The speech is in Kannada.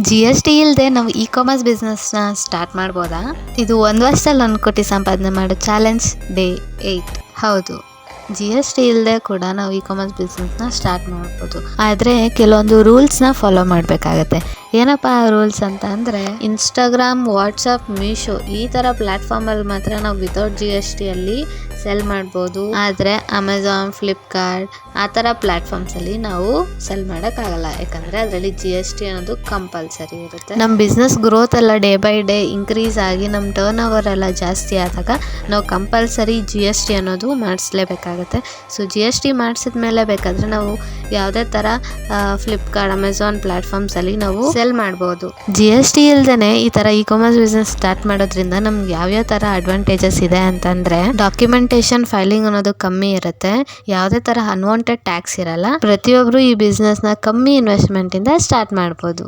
GST ಇಲ್ಲದೆ ನಾವು ಇ-ಕಾಮರ್ಸ್ ಬಿಸ್ನೆಸ್ನ ಸ್ಟಾರ್ಟ್ ಮಾಡ್ಬೋದಾ? ಇದು 1 ವರ್ಷದಲ್ಲಿ 1 ಕೋಟಿ ಸಂಪಾದನೆ ಮಾಡೋ ಚಾಲೆಂಜ್ ಡೇ 8. ಹೌದು, GST ಇಲ್ಲದೆ ಕೂಡ ನಾವು ಇ-ಕಾಮರ್ಸ್ ಬಿಸ್ನೆಸ್ನ ಸ್ಟಾರ್ಟ್ ಮಾಡ್ಬೋದು. ಆದರೆ ಕೆಲವೊಂದು ರೂಲ್ಸ್ನ ಫಾಲೋ ಮಾಡಬೇಕಾಗತ್ತೆ. ಏನಪ್ಪ ರೂಲ್ಸ್ ಅಂತ ಅಂದರೆ, ಇನ್ಸ್ಟಾಗ್ರಾಮ್, ವಾಟ್ಸಪ್, ಮೀಶೋ ಈ ಥರ ಪ್ಲ್ಯಾಟ್ಫಾರ್ಮಲ್ಲಿ ಮಾತ್ರ ನಾವು ವಿತೌಟ್ GST ಅಲ್ಲಿ ಸೆಲ್ ಮಾಡ್ಬೋದು. ಆದರೆ ಅಮೆಝಾನ್, ಫ್ಲಿಪ್ಕಾರ್ಟ್ ಆ ಥರ ಪ್ಲ್ಯಾಟ್ಫಾರ್ಮ್ಸಲ್ಲಿ ನಾವು ಸೆಲ್ ಮಾಡೋಕ್ಕಾಗಲ್ಲ. ಯಾಕಂದರೆ ಅದರಲ್ಲಿ GST ಅನ್ನೋದು ಕಂಪಲ್ಸರಿ ಇರುತ್ತೆ. ನಮ್ಮ ಬಿಸ್ನೆಸ್ ಗ್ರೋತ್ ಎಲ್ಲ ಡೇ ಬೈ ಡೇ ಇನ್ಕ್ರೀಸ್ ಆಗಿ ನಮ್ಮ ಟರ್ನ್ ಓವರ್ ಎಲ್ಲ ಜಾಸ್ತಿ ಆದಾಗ ನಾವು ಕಂಪಲ್ಸರಿ GST ಅನ್ನೋದು ಮಾಡಿಸ್ಲೇಬೇಕಾಗತ್ತೆ. ಸೊ GST ಮಾಡಿಸಿದ ಮೇಲೆ ಬೇಕಾದರೆ ನಾವು ಯಾವುದೇ ಥರ ಫ್ಲಿಪ್ಕಾರ್ಟ್, ಅಮೆಝಾನ್ ಪ್ಲ್ಯಾಟ್ಫಾರ್ಮ್ಸಲ್ಲಿ ನಾವು ಸೆಲ್ ಮಾಡ್ಬೋದು. GST ಇಲ್ದೇ ಈ ಥರ ಇ-ಕಾಮರ್ಸ್ ಬಿಸ್ನೆಸ್ ಸ್ಟಾರ್ಟ್ ಮಾಡೋದ್ರಿಂದ ನಮ್ಗೆ ಯಾವ್ಯಾವ ಥರ ಅಡ್ವಾಂಟೇಜಸ್ ಇದೆ ಅಂತಂದರೆ, ಡಾಕ್ಯುಮೆಂಟೇಶನ್ ಫೈಲಿಂಗ್ ಅನ್ನೋದು ಕಮ್ಮಿ ಇರುತ್ತೆ, ಯಾವುದೇ ಥರ ಅನ್ವಾಂಟೆಡ್ ಟ್ಯಾಕ್ಸ್ ಇರಲ್ಲ, ಪ್ರತಿಯೊಬ್ಬರು ಈ ಬಿಸ್ನೆಸ್ನ ಕಮ್ಮಿ ಇನ್ವೆಸ್ಟ್ಮೆಂಟಿಂದ ಸ್ಟಾರ್ಟ್ ಮಾಡ್ಬೋದು.